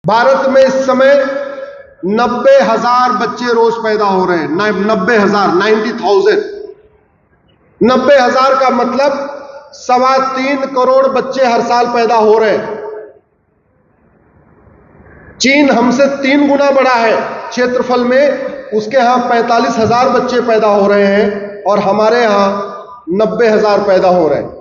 भारत में इस समय 90,000 बच्चे रोज पैदा हो रहे हैं। 90,000, 90,000। 90,000 का मतलब 3.25 करोड़ बच्चे हर साल पैदा हो रहे हैं। चीन हमसे 3 गुना बड़ा है क्षेत्रफल में, उसके यहां 45,000 बच्चे पैदा हो रहे हैं और हमारे यहां 90,000 पैदा हो रहे हैं।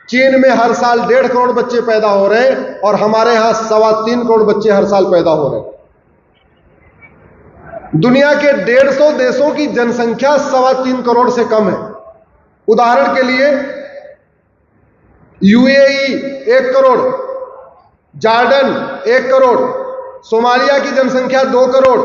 चीन में हर साल 1.5 करोड़ बच्चे पैदा हो रहे हैं और हमारे यहां 3.25 करोड़ बच्चे हर साल पैदा हो रहे हैं। दुनिया के 150 देशों की जनसंख्या 3.25 करोड़ से कम है। उदाहरण के लिए UAE 1 crore, Jordan 1 crore, Somalia की जनसंख्या 2 करोड़,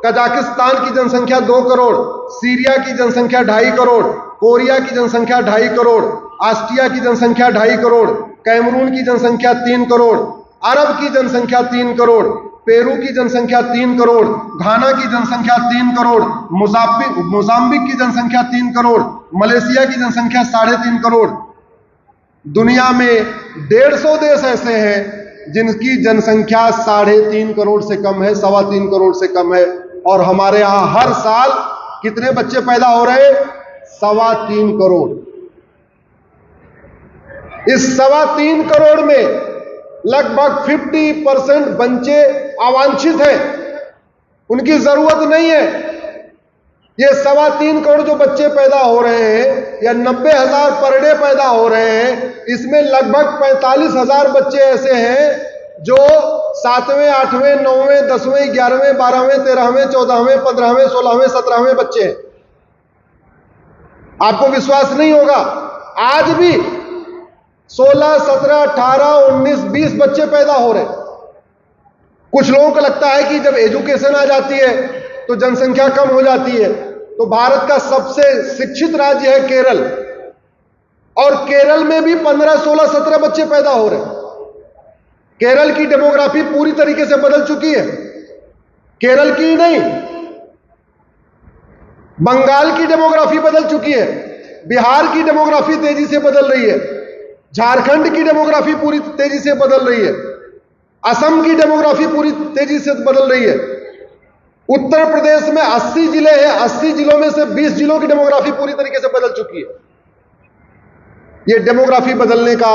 कजाकिस्तान की जनसंख्या 2 करोड़, सीरिया की जनसंख्या 2.5 करोड़, कोरिया की जनसंख्या 2.5 करोड़, ऑस्ट्रिया की जनसंख्या 2.5 करोड़, कैमरून की जनसंख्या 3 करोड़, अरब की जनसंख्या 3 करोड़, पेरू की जनसंख्या 3 करोड़, घाना की जनसंख्या 3 करोड़, मोजाम्बिक की जनसंख्या 3 करोड़, मलेशिया की जनसंख्या 3.5 करोड़। दुनिया में 150 देश ऐसे हैं जिनकी जनसंख्या 3.5 करोड़ से कम है, 3.25 करोड़ से कम है, और हमारे यहां हर साल कितने बच्चे पैदा हो रहे हैं? 3.25 करोड़। इस 3.25 करोड़ में लगभग 50% बच्चे अवांछित हैं, उनकी जरूरत नहीं है। ये 3.25 करोड़ जो बच्चे पैदा हो रहे हैं या 90,000 पर डे पैदा हो रहे हैं, इसमें लगभग 45,000 बच्चे ऐसे हैं जो 7वें, 8वें, 9वें, 10वें, 11वें, 12वें, 13वें, 14वें, 15वें, 16वें, 17वें बच्चे हैं। आपको विश्वास नहीं होगा, आज भी 16, 17, 18, 19, 20 बच्चे पैदा हो रहे हैं। कुछ लोगों को लगता है कि जब एजुकेशन आ जाती है तो जनसंख्या कम हो जाती है। तो भारत का सबसे शिक्षित राज्य है केरल, और केरल में भी 15, 16, 17 बच्चे पैदा हो रहे हैं। केरल की डेमोग्राफी पूरी तरीके से बदल चुकी है। केरल की नहीं, बंगाल की डेमोग्राफी बदल चुकी है, बिहार की डेमोग्राफी तेजी से बदल रही है, झारखंड की डेमोग्राफी पूरी तेजी से बदल रही है, असम की डेमोग्राफी पूरी तेजी से बदल रही है। उत्तर प्रदेश में 80 जिले हैं, 80 जिलों में से 20 जिलों की डेमोग्राफी पूरी तरीके से बदल चुकी है। यह डेमोग्राफी बदलने का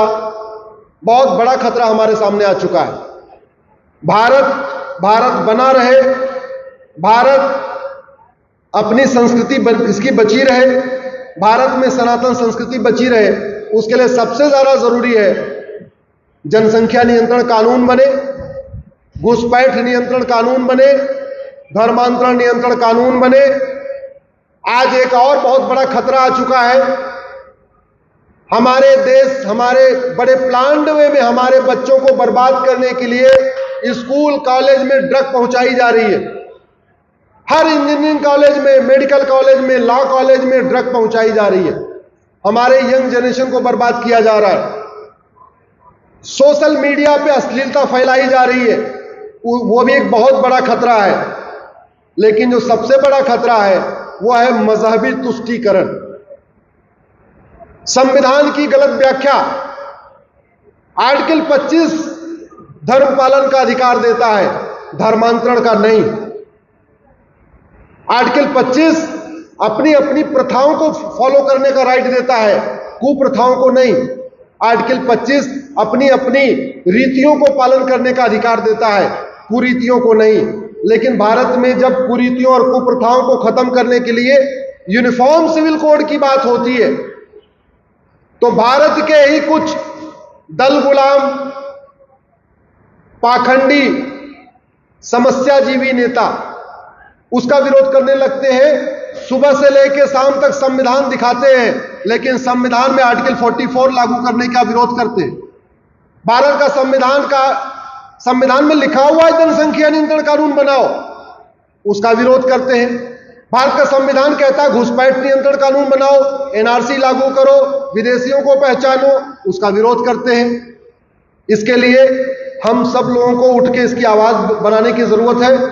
बहुत बड़ा खतरा हमारे सामने आ चुका है। भारत बना रहे, भारत अपनी संस्कृति इसकी बची रहे, भारत में सनातन संस्कृति बची रहे, उसके लिए सबसे ज्यादा जरूरी है जनसंख्या नियंत्रण कानून बने, घुसपैठ नियंत्रण कानून बने, धर्मांतरण नियंत्रण कानून बने। आज एक और बहुत बड़ा खतरा आ चुका है। हमारे देश, हमारे बड़े प्लान्ड वे में हमारे बच्चों को बर्बाद करने के लिए स्कूल कॉलेज में ड्रग पहुंचाई जा रही है। हर इंजीनियरिंग कॉलेज में, मेडिकल कॉलेज में, लॉ कॉलेज में ड्रग पहुंचाई जा रही है। हमारे यंग जनरेशन को बर्बाद किया जा रहा है। सोशल मीडिया पे अश्लीलता फैलाई जा रही है, वो भी एक बहुत बड़ा खतरा है। लेकिन जो सबसे बड़ा खतरा है वो है मजहबी तुष्टीकरण, संविधान की गलत व्याख्या। आर्टिकल 25 धर्म पालन का अधिकार देता है, धर्मांतरण का नहीं। आर्टिकल 25 अपनी अपनी प्रथाओं को फॉलो करने का राइट देता है, कुप्रथाओं को नहीं। आर्टिकल 25 अपनी अपनी रीतियों को पालन करने का अधिकार देता है, कुरीतियों को नहीं। लेकिन भारत में जब कुरीतियों और कुप्रथाओं को खत्म करने के लिए यूनिफॉर्म सिविल कोड की बात होती है, तो भारत के ही कुछ दल गुलाम, पाखंडी, समस्याजीवी नेता उसका विरोध करने लगते हैं। सुबह से लेकर शाम तक संविधान दिखाते हैं, लेकिन संविधान में आर्टिकल 44 लागू करने का विरोध करते हैं। भारत का संविधान में लिखा हुआ है जनसंख्या नियंत्रण कानून बनाओ, उसका विरोध करते हैं। भारत का संविधान कहता है घुसपैठ नियंत्रण कानून बनाओ, एनआरसी लागू करो, विदेशियों को पहचानो, उसका विरोध करते हैं। इसके लिए हम सब लोगों को उठ के इसकी आवाज बनाने की जरूरत है।